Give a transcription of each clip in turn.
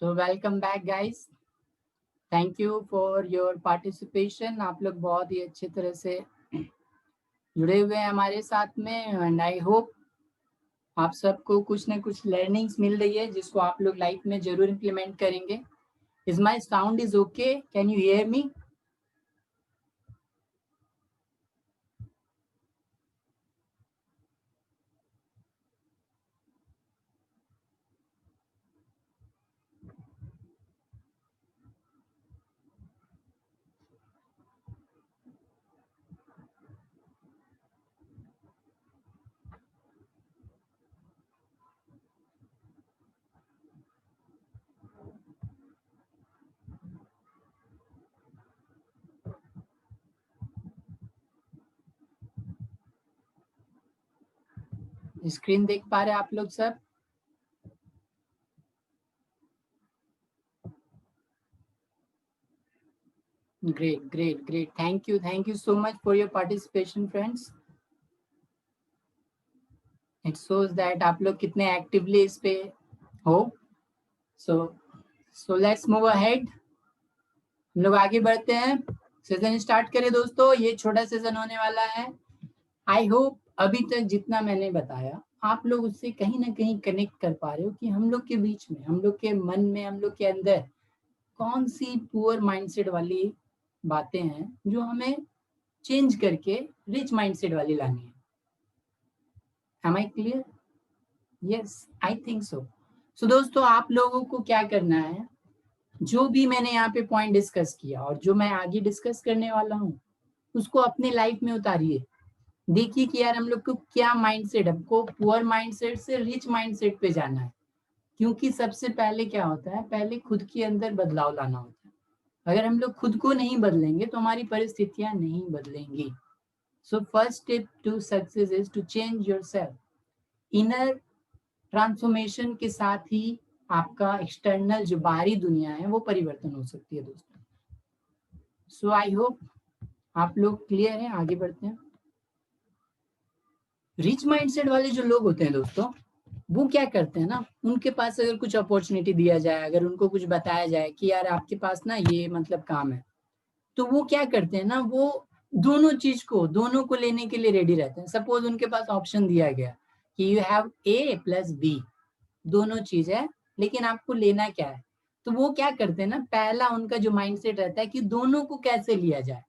So welcome back guys. Thank you for your participation. आप लोग बहुत ही अच्छे तरह से जुड़े हुए हैं हमारे साथ में एंड आई होप आप सबको कुछ ना कुछ लर्निंग्स मिल रही है जिसको आप लोग लाइफ में जरूर इम्प्लीमेंट करेंगे. Is my sound is okay? Can you hear me? Screen देख पा रहे हैं आप लोग सब? Great. Thank you so much for your participation friends. It shows that आप लोग कितने एक्टिवली इस पे हो. So let's move ahead. हम लोग आगे बढ़ते हैं. सेशन स्टार्ट करें दोस्तों. ये छोटा सेशन होने वाला है. आई होप अभी तक जितना मैंने बताया आप लोग उससे कहीं ना कहीं कनेक्ट कर पा रहे हो कि हम लोग के बीच में, हम लोग के मन में, हम लोग के अंदर कौन सी पुअर माइंडसेट वाली बातें हैं जो हमें चेंज करके रिच माइंडसेट वाली लानी है. Am I clear? Yes, I think so. So दोस्तों आप लोगों को क्या करना है, जो भी मैंने यहाँ पे पॉइंट डिस्कस किया और जो मैं आगे डिस्कस करने वाला हूँ उसको अपने लाइफ में उतारिए. देखिए कि यार हम लोग को क्या माइंडसेट, हमको पुअर माइंडसेट से रिच माइंडसेट पे जाना है. क्योंकि सबसे पहले क्या होता है, पहले खुद के अंदर बदलाव लाना होता है. अगर हम लोग खुद को नहीं बदलेंगे तो हमारी परिस्थितियां नहीं बदलेंगी. So first step to success is to change yourself. Inner transformation के साथ ही आपका एक्सटर्नल जो बाहरी दुनिया है वो परिवर्तन हो सकती है दोस्तों. सो आई होप आप लोग क्लियर हैं. आगे बढ़ते हैं. रिच माइंडसेट वाले जो लोग होते हैं दोस्तों, वो क्या करते हैं ना, उनके पास अगर कुछ अपॉर्चुनिटी दिया जाए, अगर उनको कुछ बताया जाए कि यार आपके पास ना ये मतलब काम है, तो वो क्या करते हैं ना, वो दोनों को लेने के लिए रेडी रहते हैं. सपोज उनके पास ऑप्शन दिया गया कि you have A plus B, दोनों चीज है लेकिन आपको लेना क्या है, तो वो क्या करते हैं ना, पहला उनका जो माइंडसेट रहता है कि दोनों को कैसे लिया जाए.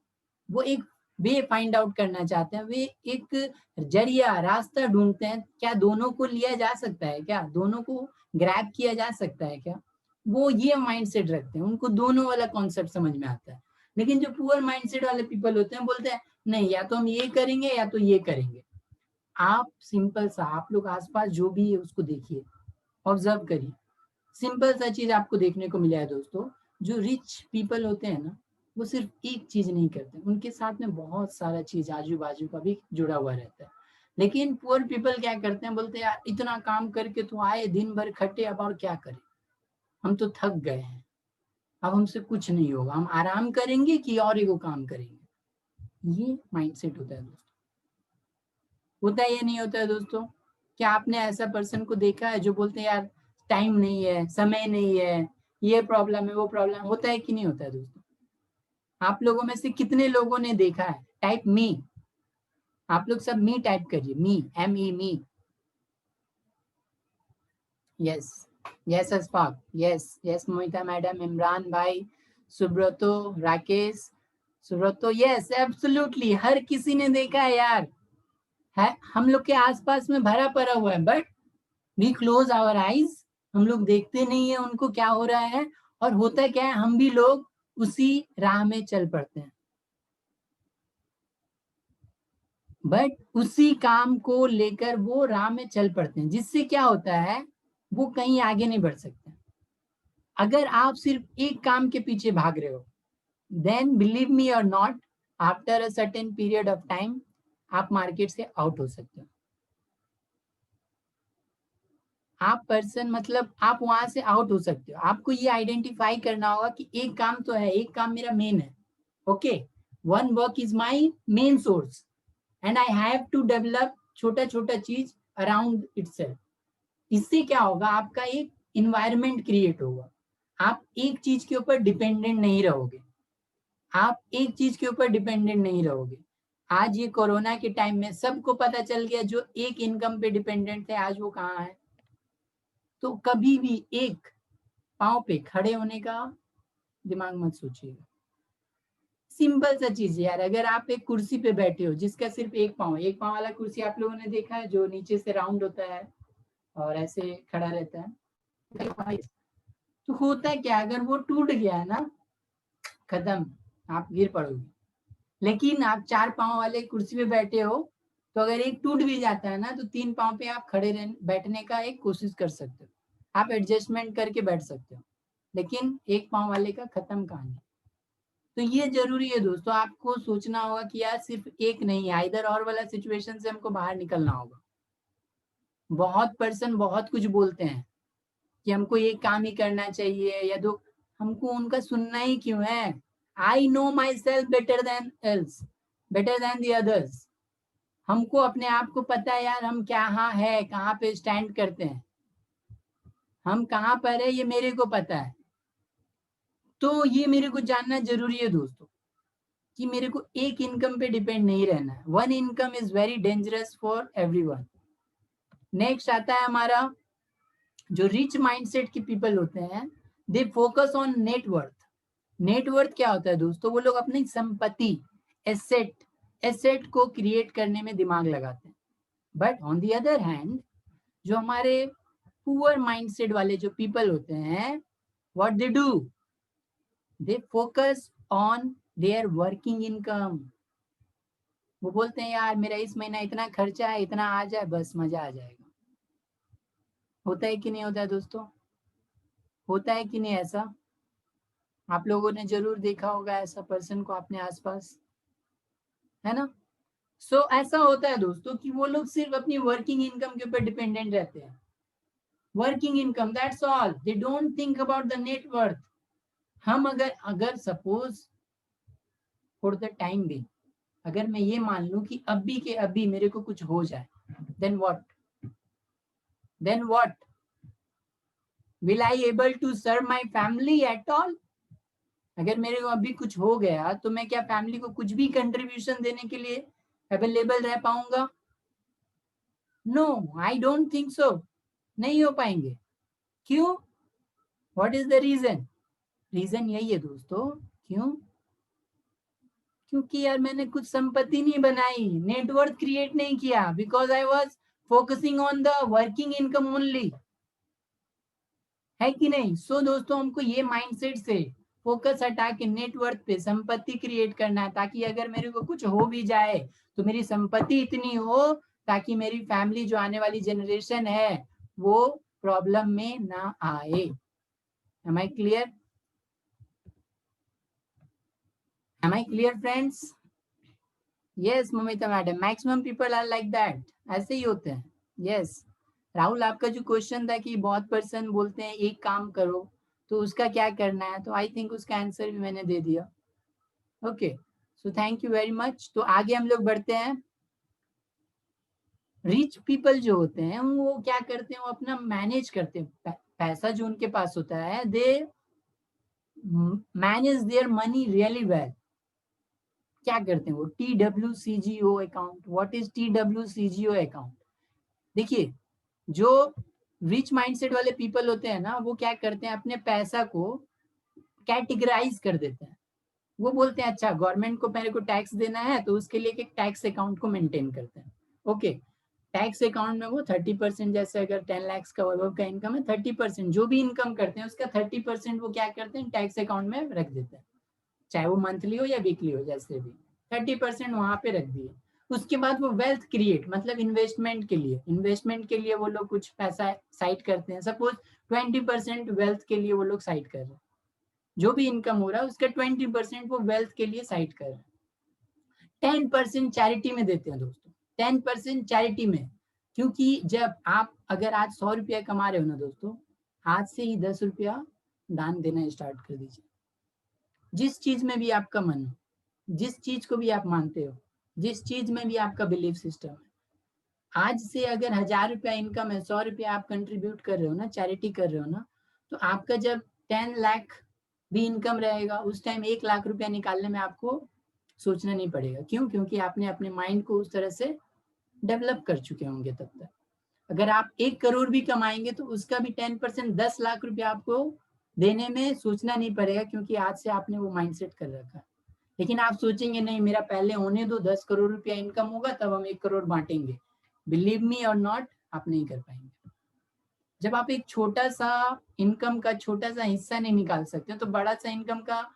वो एक वे फाइंड आउट करना चाहते हैं, वे एक जरिया रास्ता ढूंढते हैं. क्या दोनों को लिया जा सकता है, क्या दोनों को ग्रैब किया जा सकता है क्या. वो ये माइंडसेट रखते हैं, उनको दोनों वाला कॉन्सेप्ट समझ में आता है. लेकिन जो पुअर माइंडसेट वाले पीपल होते हैं बोलते हैं नहीं, या तो हम ये करेंगे या तो ये करेंगे. आप सिंपल सा, आप लोग आसपास जो भी है उसको देखिए, ऑब्जर्व करिए. सिंपल सा चीज आपको देखने को मिला है दोस्तों. जो रिच पीपल होते हैं ना, वो सिर्फ एक चीज नहीं करते, उनके साथ में बहुत सारा चीज आजू बाजू का भी जुड़ा हुआ रहता है. लेकिन पुअर पीपल क्या करते हैं, बोलते हैं यार इतना काम करके तो आए, दिन भर खटे, अब और क्या करें, हम तो थक गए हैं, अब हमसे कुछ नहीं होगा, हम आराम करेंगे कि और एगो काम करेंगे. ये माइंडसेट होता है दोस्तों. होता है, ये नहीं होता है दोस्तों? क्या आपने ऐसा पर्सन को देखा है जो बोलते हैं यार टाइम नहीं है, समय नहीं है, ये प्रॉब्लम है, वो प्रॉब्लम. होता है कि नहीं होता है दोस्तों? आप लोगों में से कितने लोगों ने देखा है? Type me. आप लोग सब मी टाइप करिए, me, M E me. Yes, yes Ashfaq, yes yes Mohita madam, Imran भाई, सुब्रतो, राकेश, सुब्रतो, यस एब्सोल्युटली, हर किसी ने देखा है यार. है, हम लोग के आसपास में भरा पड़ा हुआ है, but we close our eyes. हम लोग देखते नहीं है उनको क्या हो रहा है. और होता क्या है, हम भी लोग उसी राह में चल पड़ते हैं, बट उसी काम को लेकर वो राह में चल पड़ते हैं, जिससे क्या होता है, वो कहीं आगे नहीं बढ़ सकते. अगर आप सिर्फ एक काम के पीछे भाग रहे हो, देन बिलीव मी और not, after a certain period of time आप मार्केट से आउट हो सकते हो. आप पर्सन मतलब आप वहां से आउट हो सकते हो. आपको ये आइडेंटिफाई करना होगा कि एक काम तो है, एक काम मेरा मेन है. Okay, one work is my main source and I have to develop छोटा छोटा चीज अराउंड इटसेल्फ. इससे क्या होगा, आपका एक इन्वायरमेंट क्रिएट होगा. आप एक चीज के ऊपर डिपेंडेंट नहीं रहोगे, आप एक चीज के ऊपर डिपेंडेंट नहीं रहोगे। आज ये कोरोना के टाइम में सबको पता चल गया, जो एक इनकम पे डिपेंडेंट थे आज वो कहाँ है। तो कभी भी एक पाँव पे खड़े होने का दिमाग मत सोचिएगा। सिंपल सा चीज यार, अगर आप एक कुर्सी पे बैठे हो जिसका सिर्फ एक पाँव वाला कुर्सी आप लोगों ने देखा है, जो नीचे से राउंड होता है और ऐसे खड़ा रहता है, तो होता है क्या, अगर वो टूट गया है ना, खत्म, आप गिर पड़ोगे। लेकिन आप 4 पाँव वाले कुर्सी पे बैठे हो, तो अगर एक टूट भी जाता है ना, तो 3 पाँव पे आप खड़े बैठने का एक कोशिश कर सकते हो, आप एडजस्टमेंट करके बैठ सकते हो। लेकिन एक पाँव वाले का खत्म कहानी। तो ये जरूरी है दोस्तों, आपको सोचना होगा कि यार सिर्फ एक नहीं, आइदर और वाला सिचुएशन से हमको बाहर निकलना होगा। बहुत पर्सन बहुत कुछ बोलते हैं कि हमको ये काम ही करना चाहिए, या दो, हमको उनका सुनना ही क्यों है। I know my self better than else, better than the others. हमको अपने आप को पता है यार, हम क्या है, कहाँ पे स्टैंड करते हैं, हम कहाँ पर है, ये मेरे को पता है। तो ये मेरे को जानना जरूरी है दोस्तों, कि मेरे को एक इनकम पे डिपेंड नहीं रहना है। One income is very dangerous for everyone. Next आता है हमारा, जो रिच माइंडसेट के पीपल होते हैं, they focus on net worth. Net worth क्या होता है दोस्तों, वो लोग अपनी संपत्ति, एसेट, एसेट को क्रिएट करने में दिमाग लगाते हैं। But on the other hand, जो हमारे पुअर माइंडसेट वाले जो पीपल होते हैं, what they do, they focus on their working income. वो बोलते हैं यार मेरा इस महीना इतना खर्चा है, इतना आ जाए बस मजा आ जाएगा। होता है कि नहीं होता है दोस्तों, होता है कि नहीं ऐसा? आप लोगों ने जरूर देखा होगा ऐसा पर्सन को अपने आसपास, है ना। सो ऐसा होता है दोस्तों कि वो लोग सिर्फ अपनी वर्किंग इनकम के ऊपर डिपेंडेंट रहते हैं। Working income, that's all, they don't think about the net worth. हम अगर अगर सपोज फॉर द टाइम भी, अगर मैं ये मान लूं कि अभी के अभी मेरे को कुछ हो जाए, then what will I able to serve my family at all? अगर मेरे को अभी कुछ हो गया तो मैं क्या फैमिली को कुछ भी कंट्रीब्यूशन देने के लिए अवेलेबल रह पाऊंगा? No, I don't think so, नहीं हो पाएंगे। क्यों? What is the reason? Reason यही है दोस्तों, क्यों? क्योंकि यार मैंने कुछ संपत्ति नहीं बनाई, नेटवर्थ क्रिएट नहीं किया, because I was focusing on the working income only, है कि नहीं। सो दोस्तों हमको ये माइंडसेट से फोकस हटा के नेटवर्थ पे संपत्ति क्रिएट करना है, ताकि अगर मेरे को कुछ हो भी जाए तो मेरी संपत्ति इतनी हो ताकि मेरी फैमिली, जो आने वाली जनरेशन है, वो प्रॉब्लम में ना आए। Am I clear? Am I clear friends? Yes Mamita madam, maximum people are like that, ऐसे ही होते हैं। यस राहुल, आपका जो क्वेश्चन था कि बहुत पर्सन बोलते हैं एक काम करो, तो उसका क्या करना है, तो आई थिंक उसका आंसर भी मैंने दे दिया। Okay, so thank you very much. तो आगे हम लोग बढ़ते हैं। रिच पीपल जो होते हैं वो क्या करते हैं, वो अपना मैनेज करते हैं, पैसा जो उनके पास होता है, they manage their money really well. क्या करते हैं वो, TWCGO account. What is TWCGO account? देखिए, जो रिच माइंडसेट वाले पीपल होते हैं ना, वो क्या करते हैं, अपने पैसा को कैटेगराइज कर देते हैं। वो बोलते हैं अच्छा गवर्नमेंट को मेरे को टैक्स देना है, तो उसके लिए एक टैक्स अकाउंट को मेंटेन करते हैं। ओके, टैक्स अकाउंट में वो 30%, जैसे अगर 10 लाख का वैभव का इनकम है, 30% जो भी इनकम करते हैं उसका 30% वो क्या करते हैं, टैक्स अकाउंट में रख देते हैं, चाहे वो मंथली हो या वीकली हो, जैसे भी 30% वहां पे रख दिए। उसके बाद वो वेल्थ क्रिएट, मतलब इन्वेस्टमेंट के लिए वो लोग कुछ पैसा साइड करते हैं। सपोज 20% वेल्थ के लिए वो लोग साइड कर रहे हैं, जो भी इनकम हो रहा है उसका 20% वो वेल्थ के लिए साइड कर रहे हैं। 10% चैरिटी में देते हैं दोस्तों, 10% चैरिटी में। क्योंकि जब आप अगर आज 100 रुपया कमा रहे हो ना दोस्तों, आज से ही 10 रुपया दान देना स्टार्ट कर दीजिए। जिस चीज में भी आपका मन हो, जिस चीज को भी आप मानते हो, जिस चीज में भी आपका बिलीफ सिस्टम है, आज से अगर 1000 रुपया इनकम है, 100 रुपया आप कंट्रीब्यूट कर रहे हो ना, चैरिटी कर रहे हो ना, तो आपका जब 10 लाख भी इनकम रहेगा, उस टाइम 1 लाख रुपया निकालने में आपको सोचना नहीं पड़ेगा। क्यों? क्योंकि आपने अपने माइंड को उस तरह से डेवलप कर चुके होंगे तब तक। अगर आप 1 करोड़ भी कमाएंगे तो उसका भी 10% 10 लाख रुपया आपको देने में सोचना नहीं पड़ेगा, क्योंकि आज से आपने वो माइंडसेट कर रखा है। लेकिन आप सोचेंगे नहीं, मेरा पहले होने दो, 10 करोड़ रुपया इनकम होगा तब हम 1 करोड़ बांटेंगे। बिलीव मी और नॉट, आप नहीं कर पाएंगे। जब आप एक छोटा सा इनकम का छोटा सा हिस्सा नहीं निकाल सकते, तो बड़ा सा इनकम का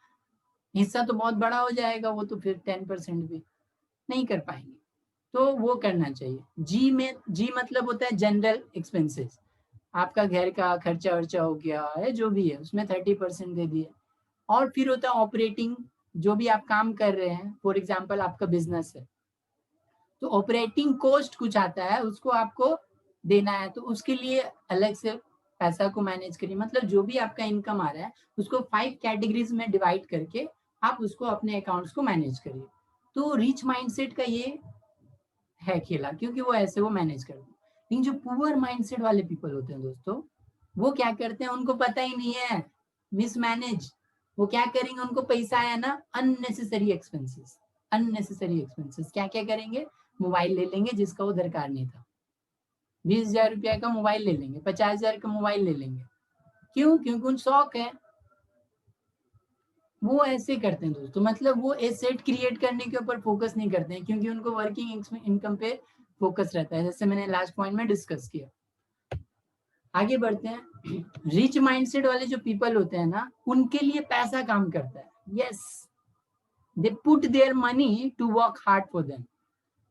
हिस्सा तो बहुत बड़ा हो जाएगा, वो तो फिर 10% भी नहीं कर पाएंगे। तो वो करना चाहिए। जी मतलब होता है जनरल एक्सपेंसेस, आपका घर का खर्चा वर्चा हो गया है जो भी है, उसमें 30% दे दिए। और फिर होता है ऑपरेटिंग, जो भी आप काम कर रहे हैं, फॉर एग्जाम्पल आपका बिजनेस है तो ऑपरेटिंग कॉस्ट कुछ आता है, उसको आपको देना है, तो उसके लिए अलग से पैसा को मैनेज करिए। मतलब जो भी आपका इनकम आ रहा है उसको 5 कैटेगरीज में डिवाइड करके आप उसको अपने अकाउंट्स को मैनेज करिए। तो रिच माइंडसेट का ये है खेला, क्योंकि वो ऐसे वो मैनेज करते हैं। लेकिन जो पुअर माइंडसेट वाले पीपल होते हैं दोस्तों, वो क्या करते हैं, उनको पता ही नहीं है, मिसमैनेज। वो क्या करेंगे, उनको पैसा आया ना, अननेसेसरी एक्सपेंसेस। अननेसेसरी एक्सपेंसेस क्या क्या करेंगे, मोबाइल ले लेंगे जिसका वो दरकार नहीं था, 20,000 रुपया का मोबाइल ले लेंगे, 50,000 का मोबाइल ले लेंगे। क्यों? क्योंकि उन शौक है, वो ऐसे करते हैं दोस्तों। मतलब वो एसेट क्रिएट करने के ऊपर फोकस नहीं करते हैं, क्योंकि उनको वर्किंग इनकम पे फोकस रहता है, जैसे मैंने लास्ट पॉइंट में डिस्कस किया। आगे बढ़ते हैं। रिच माइंडसेट वाले जो पीपल होते हैं ना, उनके लिए पैसा काम करता है। Yes, they put their money to work hard for them.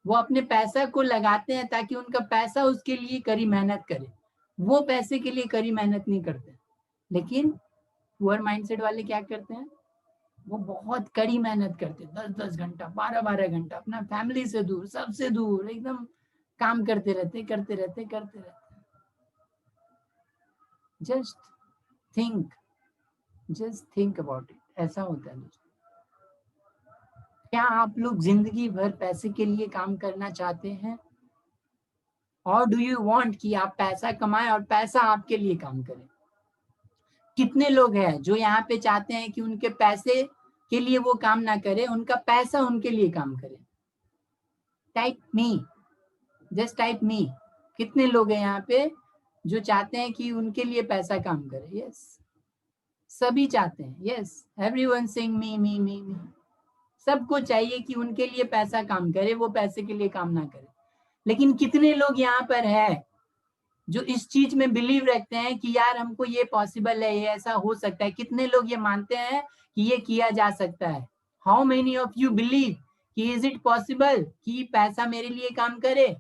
वो अपने पैसा को लगाते हैं ताकि उनका पैसा उसके लिए कड़ी मेहनत करे। वो पैसे के लिए कड़ी मेहनत नहीं करते। लेकिन पुअर माइंडसेट वाले क्या करते हैं, वो बहुत कड़ी मेहनत करते, 10-10 घंटा, 12-12 घंटा अपना फैमिली से दूर, सबसे दूर, एकदम काम करते रहते। Just think, about it. ऐसा होता है दोस्तों। क्या आप लोग जिंदगी भर पैसे के लिए काम करना चाहते हैं? और डू यू वांट कि आप पैसा कमाएं और पैसा आपके लिए काम करे? कितने लोग हैं जो यहाँ पे चाहते हैं कि उनके पैसे के लिए वो काम ना करे, उनका पैसा उनके लिए काम करे? टाइप मी, जस्ट टाइप मी। कितने लोग हैं यहाँ पे जो चाहते हैं कि उनके लिए पैसा काम करे? यस, सभी चाहते हैं। यस, एवरीवन सेइंग मी मी मी मी। सबको चाहिए कि उनके लिए पैसा काम करे, वो पैसे के लिए काम ना करे। लेकिन कितने लोग यहाँ पर है जो इस चीज में बिलीव रखते हैं कि यार हमको ये पॉसिबल है, ये ऐसा हो सकता है? कितने लोग ये मानते हैं कि ये किया जा सकता है? How many of you believe कि इज इट पॉसिबल कि पैसा मेरे लिए काम करे?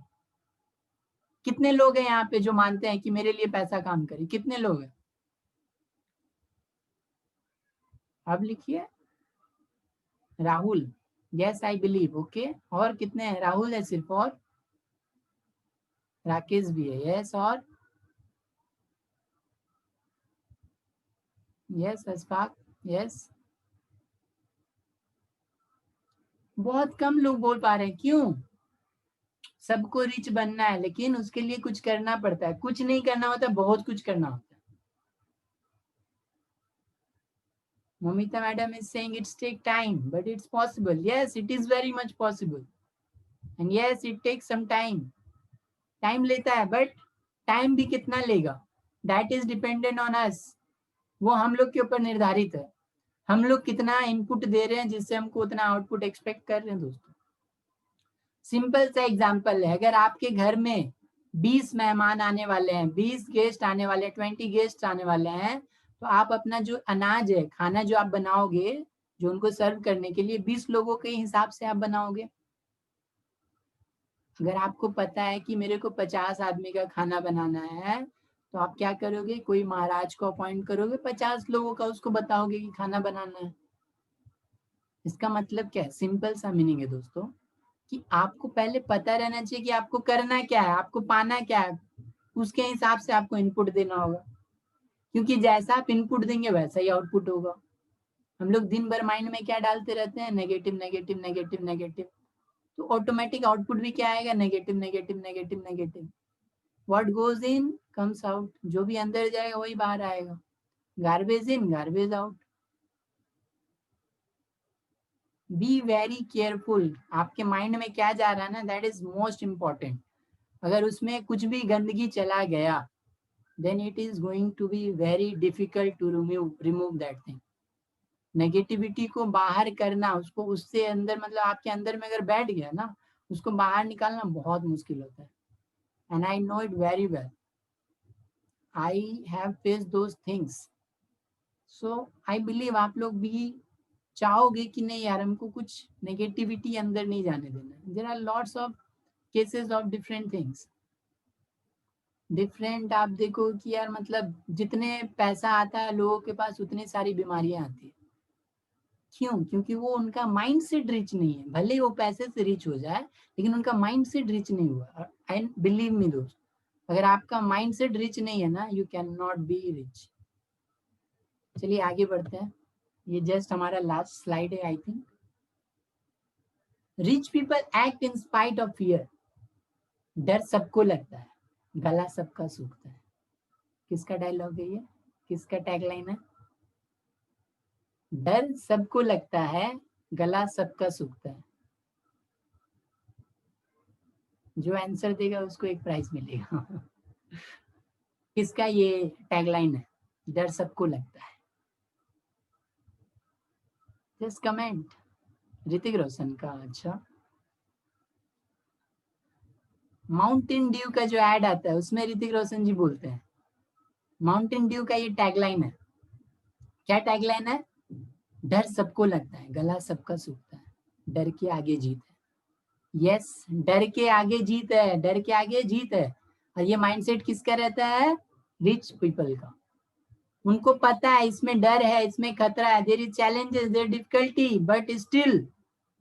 कितने लोग हैं यहाँ पे जो मानते हैं कि मेरे लिए पैसा काम करे? कितने लोग हैं? अब लिखिए। Rahul, yes I believe. Okay, और कितने हैं? राहुल है सिर्फ, और राकेश भी है। यस, और यस अशफाक, यस। बहुत कम लोग बोल पा रहे हैं। क्यों? सबको रिच बनना है, लेकिन उसके लिए कुछ करना पड़ता है। कुछ नहीं करना होता, बहुत कुछ करना होता है। Momita madam is saying it's take time, but it's possible. Yes, it is very much possible. And yes, it takes some time. Time लेता है, बट टाइम भी कितना लेगा, that is dependent on us. वो हम लोग के ऊपर निर्धारित है, हम लोग कितना इनपुट दे रहे हैं जिससे हमको उतना आउटपुट एक्सपेक्ट कर रहे हैं दोस्तों। सिंपल सा एग्जांपल है, अगर आपके घर में 20 मेहमान आने वाले हैं, 20 गेस्ट आने वाले हैं, 20 गेस्ट आने वाले हैं, तो आप अपना जो अनाज है, खाना जो आप बनाओगे, जो उनको सर्व करने के लिए 20 लोगों के हिसाब से आप बनाओगे। अगर आपको पता है कि मेरे को 50 आदमी का खाना बनाना है, तो आप क्या करोगे, कोई महाराज को अपॉइंट करोगे, 50 लोगों का उसको बताओगे कि खाना बनाना है। इसका मतलब क्या है? सिंपल सा मीनिंग है दोस्तों, कि आपको पहले पता रहना चाहिए कि आपको करना क्या है, आपको पाना क्या है, उसके हिसाब से आपको इनपुट देना होगा। क्योंकि जैसा आप इनपुट देंगे वैसा ही आउटपुट होगा। हम लोग दिन भर माइंड में क्या डालते रहते हैं, नेगेटिव नेगेटिव नेगेटिव नेगेटिव, तो ऑटोमेटिक आउटपुट भी क्या आएगा, negative negative negative negative. What goes in comes out, जो भी अंदर जाएगा वही बाहर आएगा। Garbage in garbage out. Be very careful, आपके माइंड में क्या जा रहा है ना, दैट इज मोस्ट इम्पॉर्टेंट। अगर उसमें कुछ भी गंदगी चला गया, then it is going to be very difficult to remove that thing। Negativity को बाहर करना, उसको उससे अंदर मतलब आपके अंदर में अगर बैठ गया ना, उसको बाहर निकालना बहुत मुश्किल होता है। And I know it very well, I have face those things. So I believe आप लोग भी चाहोगे कि नहीं यार हमको कुछ नेगेटिविटी अंदर नहीं जाने देना। There are lots of cases of different things, different. आप देखो कि यार मतलब जितने पैसा आता है लोगों के पास उतनी सारी बीमारियां आती है। क्यों? क्योंकि वो उनका माइंड सेट रिच नहीं है। भले ही वो पैसे से रिच हो जाए, लेकिन उनका माइंड सेट रिच नहीं हुआ। एंड बिलीव मी दोस्त, अगर आपका माइंड सेट रिच नहीं है ना, you can not be rich. चलिए आगे बढ़ते हैं, ये जस्ट हमारा लास्ट स्लाइड है I think. Rich people act in spite of fear. डर सबको लगता है, गला सबका सूखता है। किसका डायलॉग है ये? किसका टैगलाइन है? डर सबको लगता है, गला सबका सूखता है। जो आंसर देगा उसको एक प्राइज मिलेगा। किसका ये टैगलाइन है? डर सबको लगता है। Just comment. ऋतिक रोशन का? अच्छा। माउंटेन ड्यू का जो एड आता है उसमें ऋतिक रोशन जी बोलते हैं। माउंटेन ड्यू का ये टैगलाइन है। क्या टैगलाइन है? डर सबको लगता है, गला सबका सूखता है। डर के आगे जीत है। यस, डर के आगे जीत है, डर के आगे जीत है। और ये माइंडसेट किसका रहता है? रिच पीपल का। उनको पता है इसमें डर है, इसमें खतरा है, there is challenges, there difficulty, but still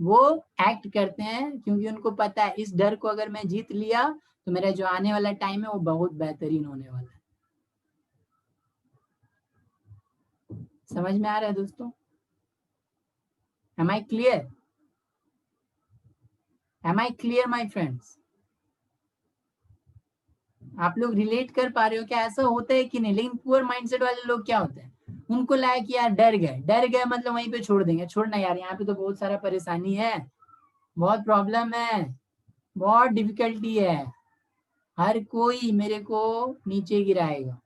वो एक्ट करते हैं क्योंकि उनको पता है इस डर को अगर मैं जीत लिया तो मेरा जो आने वाला टाइम है वो बहुत बेहतरीन होने वाला है। समझ में आ रहा है दोस्तों? Am I clear? Am I clear my friends? आप लोग रिलेट कर पा रहे हो क्या? ऐसा होता है कि नहीं? लेकिन पुअर माइंडसेट वाले लोग क्या होते हैं, उनको लगा कि यार डर गए, डर गए मतलब वहीं पे छोड़ देंगे। छोड़ना यार, यहाँ पे तो बहुत सारा परेशानी है, बहुत प्रॉब्लम है, बहुत डिफिकल्टी है, हर कोई मेरे को नीचे गिराएगा,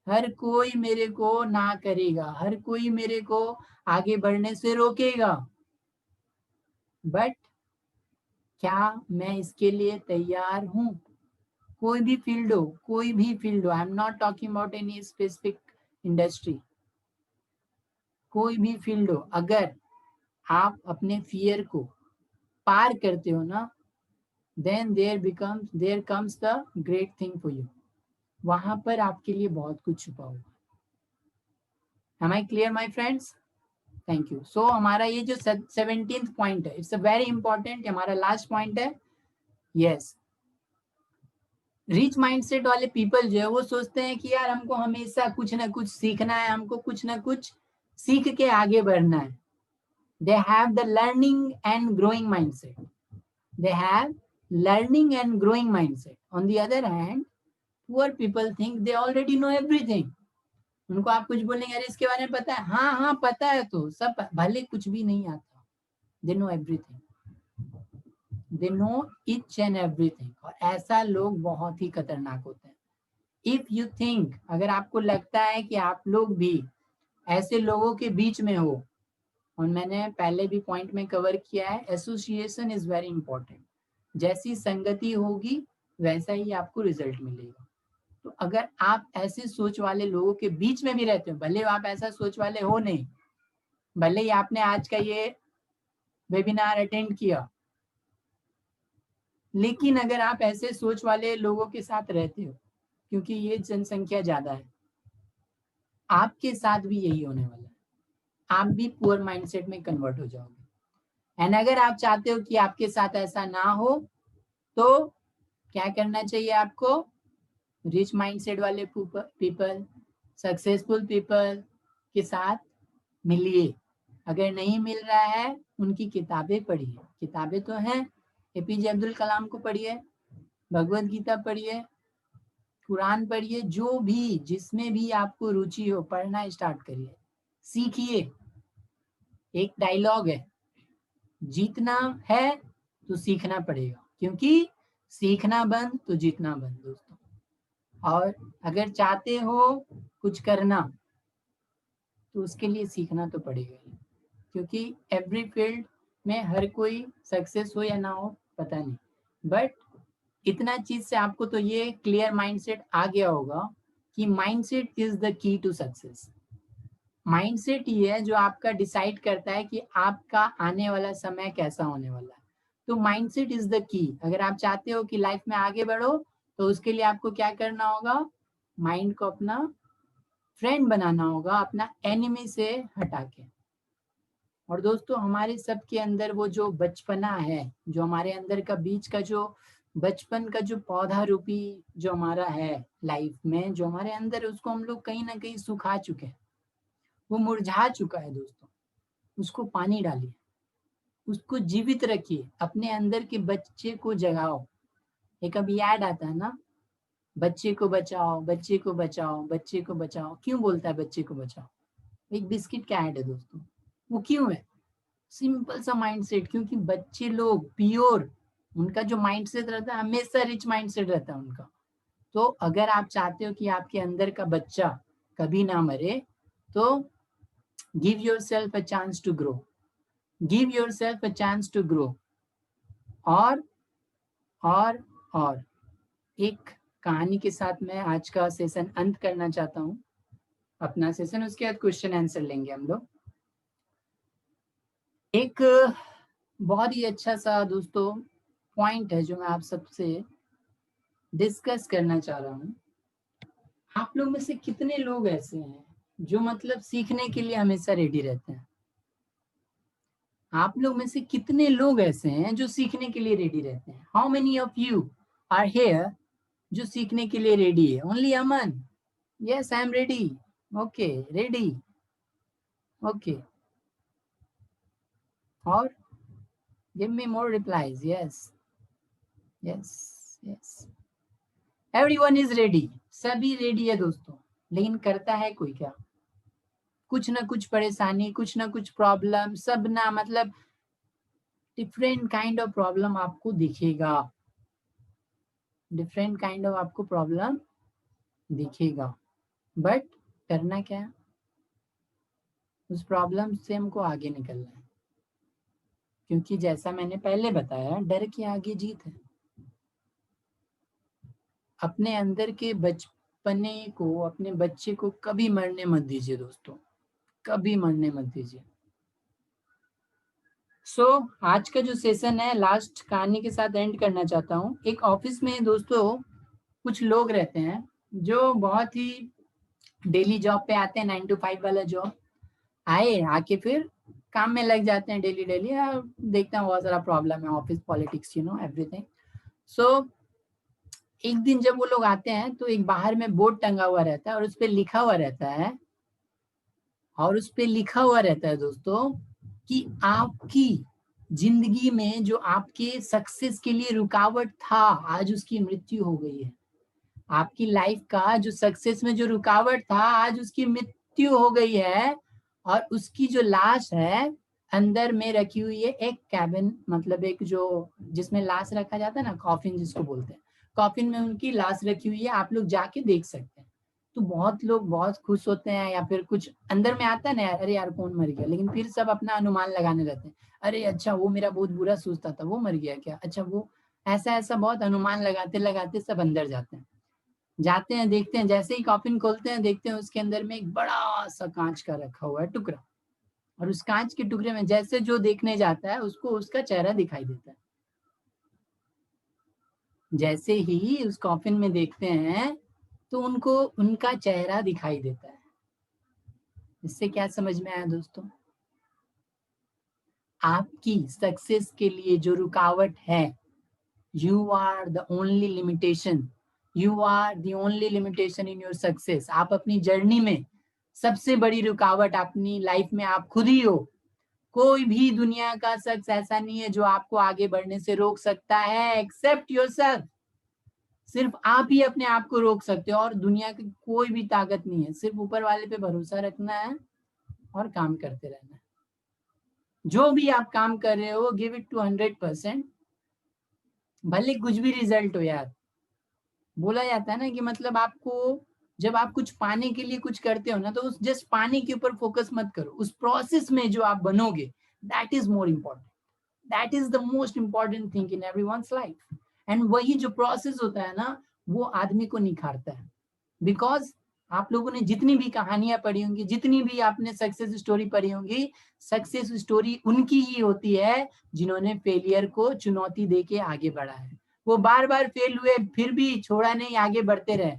हर कोई मेरे को ना करेगा, हर कोई मेरे को आगे बढ़ने से रोकेगा। बट क्या मैं इसके लिए तैयार हूं? कोई भी फील्ड हो, कोई भी फील्ड हो, I am not talking about any specific industry, कोई भी फील्ड हो, अगर आप अपने फियर को पार करते हो ना, then there comes the great thing for you. वहां पर आपके लिए बहुत कुछ छुपा होगा। Am I clear my friends? Thank you. So हमारा ये जो 17th पॉइंट है, इट्स अ वेरी इंपॉर्टेंट, हमारा लास्ट पॉइंट है। यस, रिच माइंडसेट वाले पीपल जो है वो सोचते हैं कि यार हमको हमेशा कुछ ना कुछ सीखना है, हमको कुछ ना कुछ सीख के आगे बढ़ना है। They have the learning and growing mindset, they have learning and growing mindset. On the other hand, poor people think they already know everything. उनको आप कुछ बोलेंगे अरे इसके बारे में पता है, हाँ हाँ पता है, तो सब भले कुछ भी नहीं आता, they know everything, they know each and everything. और ऐसा लोग बहुत ही खतरनाक होते हैं। इफ यू थिंक, अगर आपको लगता है कि आप लोग भी ऐसे लोगों के बीच में हो, और मैंने पहले भी पॉइंट में कवर किया है, एसोसिएशन इज वेरी इंपॉर्टेंट। जैसी संगति होगी वैसा ही आपको रिजल्ट मिलेगा। तो अगर आप ऐसे सोच वाले लोगों के बीच में भी रहते हो, भले आप ऐसा सोच वाले हो नहीं, भले ही आपने आज का ये वेबिनार अटेंड किया, लेकिन अगर आप ऐसे सोच वाले लोगों के साथ रहते हो, क्योंकि ये जनसंख्या ज्यादा है, आपके साथ भी यही होने वाला है, आप भी पुअर माइंडसेट में कन्वर्ट हो जाओगे। एंड अगर आप चाहते हो कि आपके साथ ऐसा ना हो, तो क्या करना चाहिए आपको? रिच माइंडसेट वाले पीपल, सक्सेसफुल पीपल के साथ मिलिए। अगर नहीं मिल रहा है, उनकी किताबें पढ़िए, किताबें तो हैं, एपीजे अब्दुल कलाम को पढ़िए, भगवत गीता पढ़िए, कुरान पढ़िए, जो भी जिसमें भी आपको रुचि हो पढ़ना स्टार्ट करिए, सीखिए। एक डायलॉग है, जीतना है तो सीखना पड़ेगा, क्योंकि सीखना बंद तो जीतना बंद दोस्तों। और अगर चाहते हो कुछ करना तो उसके लिए सीखना तो पड़ेगा ही, क्योंकि एवरी फील्ड में हर कोई सक्सेस हो या ना हो पता नहीं, बट इतना चीज से आपको तो ये क्लियर माइंडसेट आ गया होगा कि mindset is the key to success. Mindset ये है जो आपका डिसाइड करता है कि आपका आने वाला समय कैसा होने वाला है। तो माइंडसेट इज द की। अगर आप चाहते हो कि लाइफ में आगे बढ़ो तो उसके लिए आपको क्या करना होगा, माइंड को अपना फ्रेंड बनाना होगा, अपना एनिमी से हटा के। और दोस्तों हमारे सबके अंदर वो जो बचपना है, जो हमारे अंदर का बीच का जो बचपन का जो पौधा रूपी जो हमारा है लाइफ में, जो हमारे अंदर, उसको हम लोग कहीं ना कहीं सुखा चुके हैं, वो मुरझा चुका है दोस्तों। उसको पानी डालिए, उसको जीवित रखिए, अपने अंदर के बच्चे को जगाओ। एक अभी याद आता है ना, बच्चे को बचाओ, बच्चे को बचाओ, बच्चे को बचाओ। क्यों बोलता है बच्चे को बचाओ? एक बिस्किट का ऐड है दोस्तों। वो क्यों है? सिंपल सा माइंडसेट, क्योंकि बच्चे लोग प्योर, उनका जो माइंडसेट रहता है हमेशा रिच माइंडसेट रहता है उनका। तो अगर आप चाहते हो कि आपके अंदर का बच्चा कभी ना मरे, तो give yourself a chance to grow, give yourself a chance to grow. और और एक कहानी के साथ मैं आज का सेशन अंत करना चाहता हूँ, अपना सेशन। उसके बाद क्वेश्चन आंसर लेंगे हम लोग। एक बहुत ही अच्छा सा दोस्तों पॉइंट है जो मैं आप सबसे डिस्कस करना चाह रहा हूँ। आप लोग में से कितने लोग ऐसे हैं जो मतलब सीखने के लिए हमेशा रेडी रहते हैं? आप लोग में से कितने लोग ऐसे हैं जो सीखने के लिए रेडी रहते हैं? How many of you are here जो सीखने के लिए रेडी है? Only Aman? Yes, I am ready. Okay, ready. Okay, और give me more replies. Yes yes yes, everyone is ready. सभी रेडी है दोस्तों, लेकिन करता है कोई क्या? कुछ ना कुछ परेशानी, कुछ ना कुछ प्रॉब्लम, सब ना मतलब डिफरेंट काइंड ऑफ प्रॉब्लम आपको दिखेगा, डिफरेंट काइंड ऑफ आपको प्रॉब्लम दिखेगा। बट करना क्या है? उस प्रॉब्लम से हमको आगे निकलना है, क्योंकि जैसा मैंने पहले बताया, डर के आगे जीत है। अपने अंदर के बचपने को, अपने बच्चे को कभी मरने मत दीजिए दोस्तों, कभी मरने मत दीजिए। सो आज का जो सेशन है लास्ट कहानी के साथ एंड करना चाहता हूँ। एक ऑफिस में दोस्तों कुछ लोग रहते हैं जो बहुत ही डेली जॉब पे आते हैं, 9 to 5 वाला जॉब, आए आके फिर काम में लग जाते हैं डेली डेली। देखते हैं बहुत सारा प्रॉब्लम है, office politics, you know everything. So एक दिन जब वो लोग आते हैं तो एक बाहर में बोर्ड टंगा हुआ रहता है, और उस पर लिखा हुआ रहता है, दोस्तों कि आपकी जिंदगी में जो आपके सक्सेस के लिए रुकावट था, आज उसकी मृत्यु हो गई है। आपकी लाइफ का जो सक्सेस में जो रुकावट था, आज उसकी मृत्यु हो गई है। और उसकी जो लाश है अंदर में रखी हुई है एक कैबिन, मतलब एक जो जिसमें लाश रखा जाता है ना, कॉफिन जिसको बोलते हैं, कॉफिन में उनकी लाश रखी हुई है। आप लोग जाके देख सकते हैं। तो बहुत लोग बहुत खुश होते हैं, या फिर कुछ अंदर में आता है ना, अरे यार कौन मर गया, लेकिन फिर सब अपना अनुमान लगाने लगते हैं। अरे अच्छा वो मेरा बहुत बुरा सोचता था, वो मर गया क्या? अच्छा वो ऐसा ऐसा, बहुत अनुमान लगाते लगाते सब अंदर जाते हैं। देखते हैं, जैसे ही कॉफिन खोलते हैं देखते हैं उसके अंदर में एक बड़ा सा कांच का रखा हुआ है टुकड़ा। और उस कांच के टुकड़े में जैसे जो देखने जाता है उसको उसका चेहरा दिखाई देता है। जैसे ही उस कॉफिन में देखते हैं तो उनको उनका चेहरा दिखाई देता है। इससे क्या समझ में आया दोस्तों? आपकी सक्सेस के लिए जो रुकावट है, you are the only limitation, you are the only limitation in your success. आप अपनी जर्नी में सबसे बड़ी रुकावट अपनी लाइफ में आप खुद ही हो। कोई भी दुनिया का शख्स ऐसा नहीं है जो आपको आगे बढ़ने से रोक सकता है, एक्सेप्ट योरसेल्फ। सिर्फ आप ही अपने आप को रोक सकते हो और दुनिया की कोई भी ताकत नहीं है। सिर्फ ऊपर वाले पे भरोसा रखना है और काम करते रहना है। जो भी आप काम कर रहे हो गिव इट टू 100%, भले कुछ भी रिजल्ट हो यार। बोला जाता है ना कि मतलब आपको जब आप कुछ पाने के लिए कुछ करते हो ना, तो उस जस्ट पाने के ऊपर फोकस मत करो, उस प्रोसेस में जो आप बनोगे that is more important, that is the most important thing in everyone's life. And वही जो प्रोसेस होता है ना, वो आदमी को निखारता है। बिकॉज आप लोगों ने जितनी भी कहानियां पढ़ी होंगी, जितनी भी आपने सक्सेस स्टोरी पढ़ी होंगी, सक्सेस स्टोरी उनकी ही होती है जिन्होंने फेलियर को चुनौती देके आगे बढ़ा है। वो बार बार फेल हुए फिर भी छोड़ा नहीं, आगे बढ़ते रहे,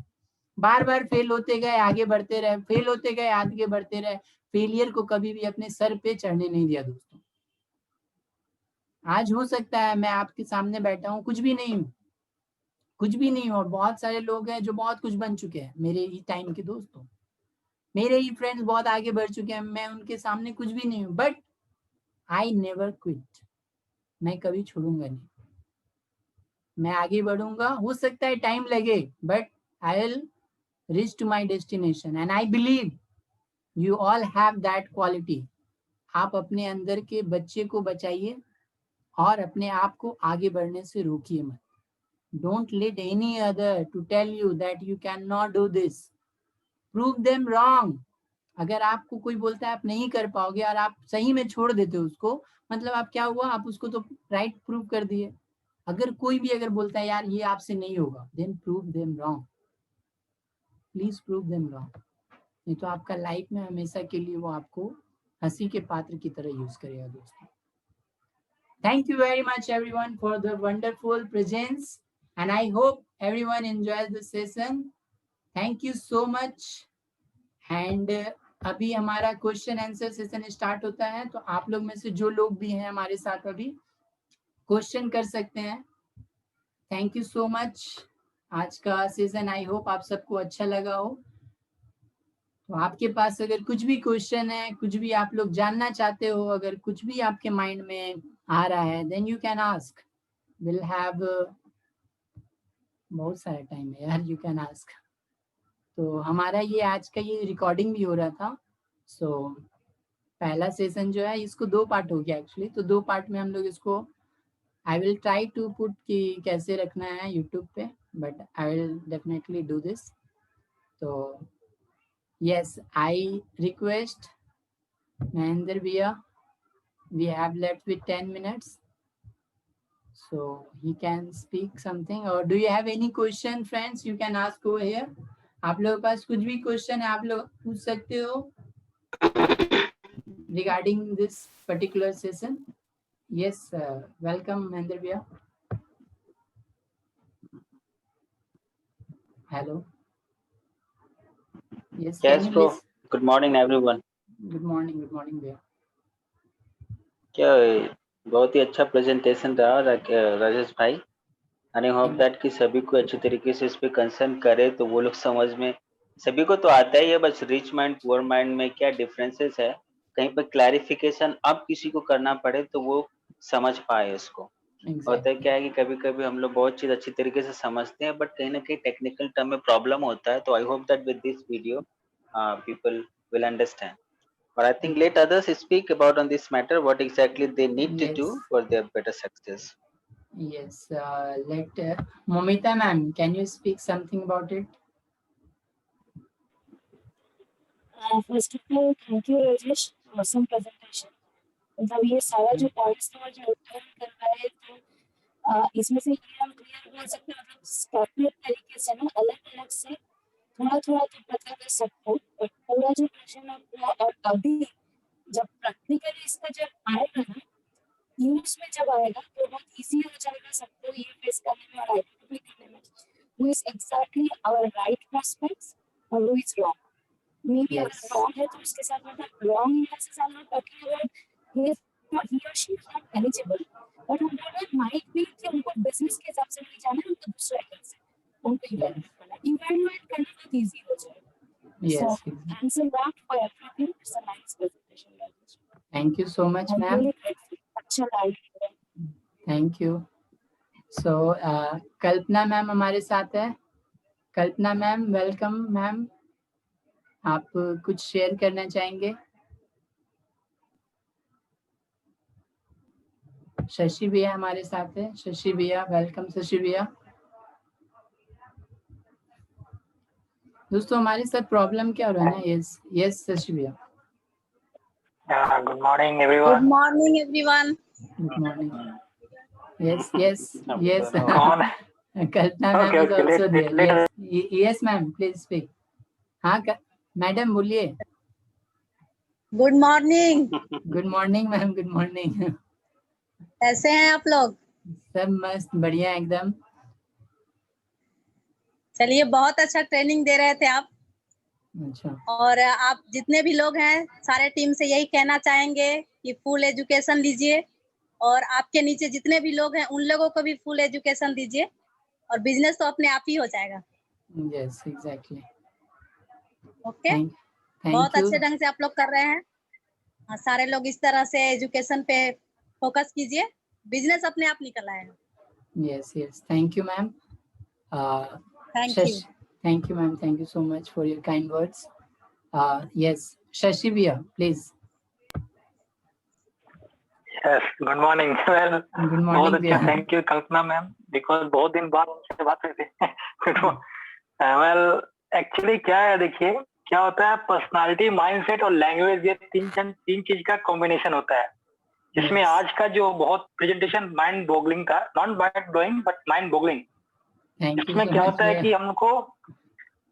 बार बार फेल होते गए आगे बढ़ते रहे, फेल होते गए आगे बढ़ते रहे। फेलियर को कभी भी अपने सर पे चढ़ने नहीं दिया दोस्तों। आज हो सकता है मैं आपके सामने बैठा हूँ, कुछ भी नहीं हूँ, कुछ भी नहीं हूँ, और बहुत सारे लोग हैं जो बहुत कुछ बन चुके हैं, मेरे ही टाइम के दोस्तों, मेरे ही फ्रेंड्स बहुत आगे बढ़ चुके हैं, मैं उनके सामने कुछ भी नहीं हूँ। बट आई नेवर क्विट, मैं कभी छोड़ूंगा नहीं, मैं आगे बढ़ूंगा। हो सकता है टाइम लगे, but I will reach to my destination and I believe you all have that quality. आप अपने अंदर के बच्चे को बचाइए और अपने आप को आगे बढ़ने से रोकिए मत। Don't let any other to tell you that you can not do this, prove them wrong. अगर आपको कोई बोलता है आप नहीं कर पाओगे और आप सही में छोड़ देते हो उसको, मतलब आप क्या हुआ, आप उसको तो राइट प्रूव कर दिए। अगर कोई भी अगर बोलता है यार ये आपसे नहीं होगा, then prove them wrong, please prove them wrong. नहीं तो आपका लाइफ में हमेशा के लिए वो आपको हंसी के पात्र की तरह यूज करेगा दोस्तों। Thank you very much everyone for the wonderful presence and I hope everyone enjoys the session. Thank you so much. And अभी हमारा क्वेश्चन आंसर सेशन स्टार्ट होता है, तो आप लोग में से जो लोग भी हैं हमारे साथ अभी क्वेश्चन कर सकते हैं। Thank you so much. आज का सेशन आई होप आप सबको अच्छा लगा हो। तो आपके पास अगर कुछ भी क्वेश्चन है, कुछ भी आप लोग जानना चाहते हो, अगर कुछ भी आपके माइंड में आ रहा है, then you can ask. Will have बहुत सारा टाइम है यार, यू कैन आस्क। तो हमारा ये आज का ये रिकॉर्डिंग भी हो रहा था। सो पहला सेशन जो है इसको 2 पार्ट हो गया एक्चुअली, तो 2 पार्ट में हम लोग इसको I will try to put कि कैसे रखना है यूट्यूब पे, but I will definitely do this. तो yes, I request Mahendra Bhaiya, we have left with 10 minutes, so he can speak something. Or do you have any question friends, you can ask over here. आप लोगों के पास कुछ भी question है आप लोग पूछ सकते हो regarding this particular session. Yes, welcome Mahendra Bhaiya. Hello. Yes, Yes, bro. Good morning, everyone. Good morning भैया। क्या बहुत ही अच्छा प्रेजेंटेशन रहा राजेश भाई। आई होप दैट कि सभी को अच्छी तरीके से इस पे कंसर्न करे तो वो लोग समझ में, सभी को तो आता ही है, बस रिच माइंड पुअर माइंड में क्या डिफरेंसेस है, कहीं पर क्लैरिफिकेशन अब किसी को करना पड़े तो वो समझ पाए इसको। होता है क्या है कि कभी कभी हम लोग बहुत चीज अच्छी तरीके से समझते हैं, बट कहीं ना कहीं टेक्निकल टर्म में प्रॉब्लम होता है। तो I hope that with this video people will understand. But I think let others speak about on this matter, what exactly they need to do for their better success. Yes, let Momita ma'am, can you speak something about it? First of all thank you Rajesh, awesome presentation. मतलब ये सारा जो points था जो उत्थान करवाए तो इसमें से ये हम क्लियर बोल सकते हैं, मतलब सेपरेट तरीके से ना अलग अलग से थोड़ा थोड़ा तो पता कर सबको, बट पूरा जो क्वेश्चन आपको और अभी जब प्रैक्टिकली इसका जब आएगा ना, यूज में जब आएगा तो बहुत इजी हो जाएगा सबको ये फेस करने में और आइडेंटिफाई करने में who is exactly our right prospects or who is wrong. Maybe Yes. अगर wrong है तो उसके साथ मतलब wrong in the sense I'm not talking about he or she is not eligible, but हम बोल रहे might be कि उनको business के हिसाब से नहीं जाना है, उनको दूसरा एंगल से उनको इवैल्यूएट करना है। इवैल्यूएट करना बहुत इजी हो जाएगा। Yes. So thanks a lot for everything. It's a nice presentation, Rajesh. Thank you so much, ma'am. Really grateful. अच्छा लगा। Thank you. So Kalpana ma'am हमारे साथ है। कल्पना मैम, वेलकम मैम। आप कुछ शेयर करना चाहेंगे? शशि भैया हमारे साथ है। शशि भैया, वेलकम शशि भैया। दोस्तों हमारे साथ प्रॉब्लम क्या हो रहा है ना? यस यस शशि भैया। Good morning, everyone. Good morning, everyone. Good morning. Yes yes yes कौन? Kalpana ma'am Okay, is okay. Also Let there. Yes yes ma'am, please speak. हाँ मैडम बोलिए। Good morning. Good morning ma'am, good morning. कैसे हैं आप लोग? सब मस्त बढ़िया एकदम। चलिए, बहुत अच्छा ट्रेनिंग दे रहे थे आप। अच्छा, और आप जितने भी लोग हैं, सारे टीम से यही कहना चाहेंगे कि फुल एजुकेशन लीजिए, और आपके नीचे जितने भी लोग हैं उन लोगों को भी फुल एजुकेशन दीजिए, और बिजनेस तो अपने आप ही हो जाएगा। Yes exactly. ओके, बहुत थैंक यू। अच्छे ढंग से आप लोग कर रहे हैं। सारे लोग इस तरह से एजुकेशन पे फोकस कीजिए, बिजनेस अपने आप निकल आएगा। Yes yes, thank you ma'am. Thank you. Thank you ma'am, thank you so much for your kind words. Yes, Shashi Bhaiya, please. Yes, good morning. Well, Good बहुत morning अच्छा, भैया। thank you Kalpana ma'am, because बहुत दिन बाद उनसे बात हुई थी। Well, actually क्या है, देखिए क्या होता है, पर्सनालिटी, माइंडसेट और लैंग्वेज, ये तीन चीज का कॉम्बिनेशन होता है, जिसमें Yes. आज का जो बहुत प्रेजेंटेशन माइंड बॉगलिंग का, not mind blowing but mind boggling, Thank you इसमें so क्या much होता है भैया। कि हमको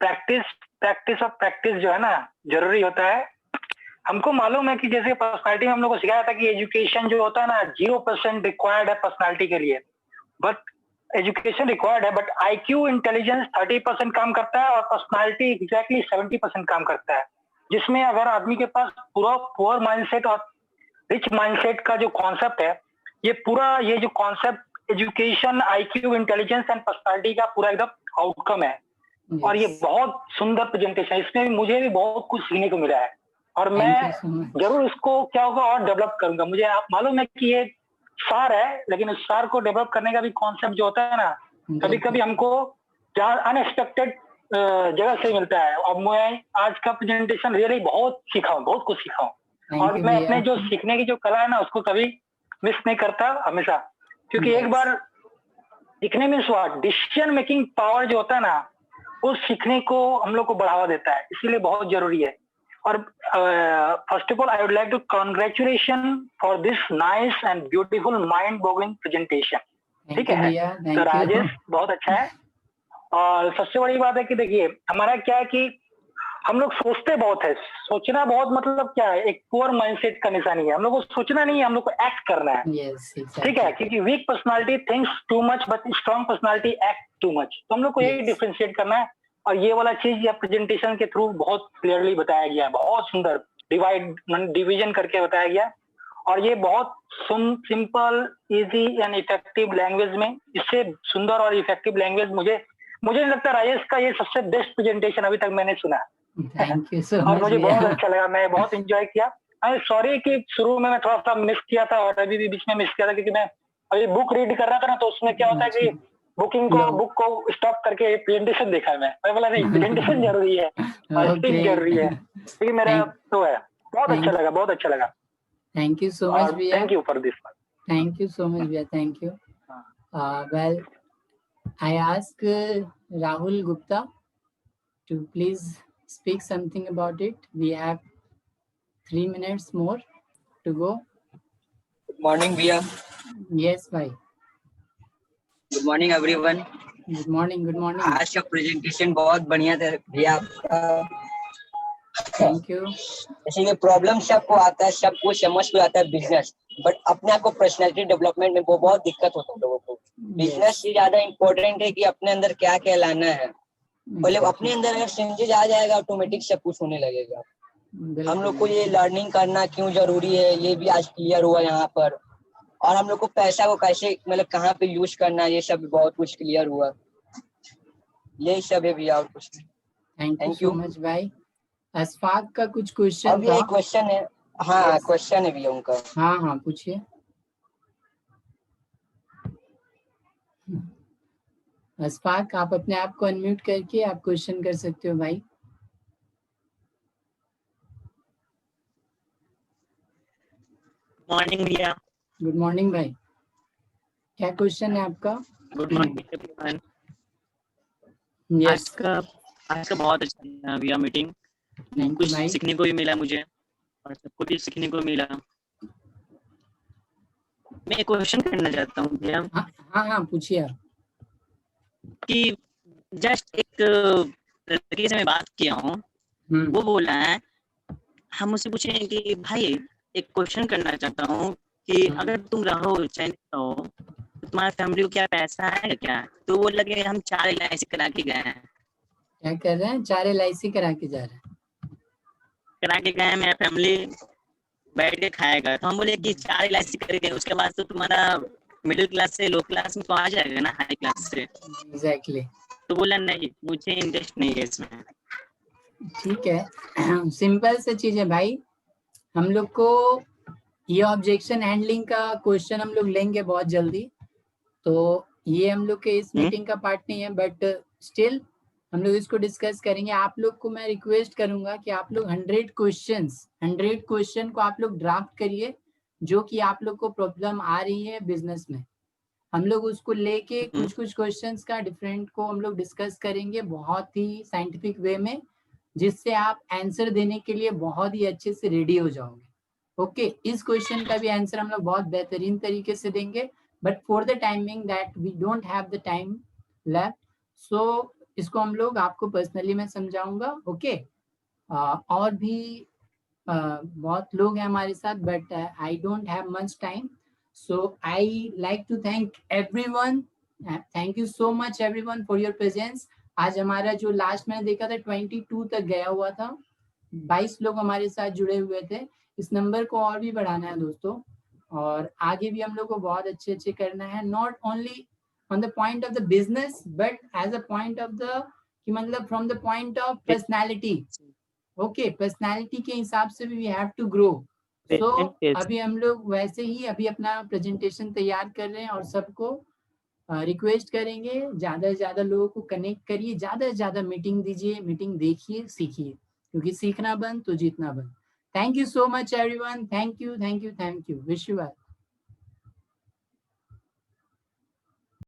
प्रैक्टिस जो है ना जरूरी होता है। हमको मालूम है कि जैसे पर्सनालिटी में हम लोग को सिखाया था कि एजुकेशन जो होता है ना 0% रिक्वायर्ड है पर्सनालिटी के लिए, बट एजुकेशन रिक्वायर्ड है, बट आईक्यू इंटेलिजेंस 30% काम करता है और पर्सनालिटी एग्जैक्टली 70% काम करता है, जिसमें अगर आदमी के पास पूरा पुअर माइंडसेट और रिच माइंडसेट का जो कॉन्सेप्ट है, ये जो concept education, IQ, intelligence and personality का पूरा एकदम आउटकम है। Yes. और ये बहुत सुंदर प्रेजेंटेशन है, इसमें भी मुझे भी बहुत कुछ सीखने को मिला है, और Thank मैं you so much. जरूर इसको क्या होगा और डेवलप करूंगा। मुझे आप मालूम है कि ये सार है, लेकिन उस सार को डेवलप करने का भी कॉन्सेप्ट जो होता है ना, कभी कभी हमको जहाँ अनएक्सपेक्टेड जगह से मिलता है, और मैं आज का प्रेजेंटेशन रियली बहुत सीखा हूँ, बहुत कुछ सीखा हूँ, Thank और you मैं भैया। अपने जो सीखने की जो कला है ना उसको कभी मिस नहीं करता हमेशा, क्योंकि Yes. एक बार सीखने में स्वाद, डिसीजन मेकिंग पावर जो होता है ना, उस सीखने को हम लोग को बढ़ावा देता है, इसीलिए बहुत जरूरी है। और first of all I would like to congratulation for this nice and beautiful mind boggling presentation. ठीक Thank you है, भैया, तो thank you. राजेश बहुत अच्छा है। और सबसे बड़ी बात है कि देखिए हमारा क्या है कि हम लोग सोचते बहुत है, सोचना बहुत मतलब क्या है, एक पुअर माइंडसेट का निशानी है। हम लोग को सोचना नहीं है, हम लोग को एक्ट करना है। Yes, exactly. ठीक है, क्योंकि weak personality thinks too much but strong personality act too much, तो हम लोग को यही Yes. डिफरेंशिएट करना है। और ये वाला चीज या प्रेजेंटेशन के थ्रू बहुत क्लियरली बताया गया है, बहुत सुंदर डिवीजन करके बताया गया, और ये बहुत simple, easy and effective language में, इससे सुंदर और इफेक्टिव लैंग्वेज मुझे नहीं लगता राजेश का ये सबसे बेस्ट प्रेजेंटेशन अभी तक मैंने सुना। Thank you so और much मुझे बहुत भैया। अच्छा लगा, मैं बहुत एंजॉय किया। सॉरी कि शुरू में मैं थोड़ा सा मिस किया था, और अभी भी बीच में मिस किया था, क्योंकि मैं अभी बुक रीड कर रहा था ना, तो उसमें क्या होता है कि बुक को स्टॉप करके प्रेजेंटेशन देखा है। मैं बोला नहीं, प्रेजेंटेशन जरूरी है और स्पीक जरूरी है, क्योंकि मेरा तो है। बहुत अच्छा लगा, बहुत अच्छा लगा। Thank you so much भैया। Thank you for this. Thank you so much भैया, thank you. Well, I ask Rahul Gupta to please speak something about it. We have 3 minutes more to go. Good morning भैया। Yes bhai. Good morning everyone। Good morning, good morning. आज का presentation बहुत बढ़िया था भैया आपका। Thank you. जैसे कि प्रॉब्लम सबको आता है, सबको समझ में आता है बिजनेस, बट अपने आप को पर्सनैलिटी डेवलपमेंट में वो बहुत दिक्कत होता है लोगों को। बिजनेस से ज्यादा इम्पोर्टेंट है कि अपने अंदर क्या क्या लाना है। पहले अपने अंदर अगर चेंजेस आ जाएगा, ऑटोमेटिक सब कुछ होने लगेगा। हम लोग को ये लर्निंग करना क्यों जरूरी है, ये भी आज क्लियर हुआ यहाँ पर। और हम लोग को पैसा को कैसे मतलब कहाँ पे यूज करना, ये सब बहुत कुछ क्लियर हुआ। यही सब है भैया, और कुछ नहीं। Thank you so much भाई। अशफाक का कुछ क्वेश्चन अभी एक क्वेश्चन है। हाँ क्वेश्चन है भैया उनका। हाँ पूछिए। अशफाक, आप अपने आप को अनम्यूट करके आप क्वेश्चन कर सकते हो भाई। मॉर्निंग भैया। गुड मॉर्निंग भाई, क्या क्वेश्चन है आपका? Good morning everyone. यस, आज का बहुत अच्छा भैया मीटिंग, थैंक यू कुछ भाई। सीखने को भी मिला मुझे और सबको भी सीखने को मिला। मैं एक क्वेश्चन करना चाहता हूँ भैया हाँ पूछिए आप। कि जस्ट एक लड़के से मैं बात किया हूँ, वो बोला है, हम उससे पूछे कि भाई एक क्वेश्चन करना चाहता हूँ कि अगर तुम रहो चैन रहो तो तुम्हारी फैमिली को क्या पैसा है क्या? तो वो लगे हम 4 LIC करा के गए हैं। क्या कर रहे हैं? 4 LIC करा के जा रहे हैं। करा के गए, मेरा फैमिली बैठ के खाएगा। तो हम बोले कि 4 LIC करके उसके बाद तो तुम्हारा मिडिल क्लास से लो क्लास में तो आ जाएगा ना, हाई क्लास से। एग्जैक्टली। तो बोला नहीं, मुझे इंटरेस्ट नहीं है इसमें। ठीक है, सिंपल से चीज है भाई। हम लोग को ये ऑब्जेक्शन हैंडलिंग का क्वेश्चन हम लोग लेंगे बहुत जल्दी, तो ये हम लोग के इस मीटिंग का पार्ट नहीं है, बट स्टिल हम लोग इसको डिस्कस करेंगे। आप लोग को मैं रिक्वेस्ट करूंगा कि आप लोग 100 क्वेश्चन को आप लोग ड्राफ्ट करिए, जो कि आप लोग को प्रॉब्लम आ रही है बिजनेस में। हम लोग उसको लेके कुछ क्वेश्चंस का डिफरेंट को हम लोग डिस्कस करेंगे बहुत ही साइंटिफिक वे में, जिससे आप आंसर देने के लिए बहुत ही अच्छे से रेडी हो जाओगे। ओके, इस क्वेश्चन का भी आंसर हम लोग बहुत बेहतरीन तरीके से देंगे, but for the timing that we don't have the time left, so इसको हम लोग आपको पर्सनली मैं समझाऊंगा। ओके, और भी बहुत लोग हैं हमारे साथ, but I don't have much time, so I like to thank everyone. Thank you so much everyone for your presence. आज हमारा जो लास्ट मैंने देखा था 22 तक गया हुआ था, 22 लोग हमारे साथ जुड़े हुए थे। इस नंबर को और भी बढ़ाना है दोस्तों, और आगे भी हम लोग को बहुत अच्छे करना है, not only on the point of the business but as a point of the कि मतलब from the point of personality. Okay, personality के हिसाब से भी we have to grow. So अभी हम लोग वैसे ही अभी अपना प्रेजेंटेशन तैयार कर रहे हैं और सबको रिक्वेस्ट करेंगे ज्यादा से ज्यादा लोगों को कनेक्ट करिए, ज्यादा से ज्यादा मीटिंग दीजिए, मीटिंग देखिए, सीखिए, क्योंकि सीखना बंद तो जीतना बंद। Thank you so much everyone, thank you, wish you well.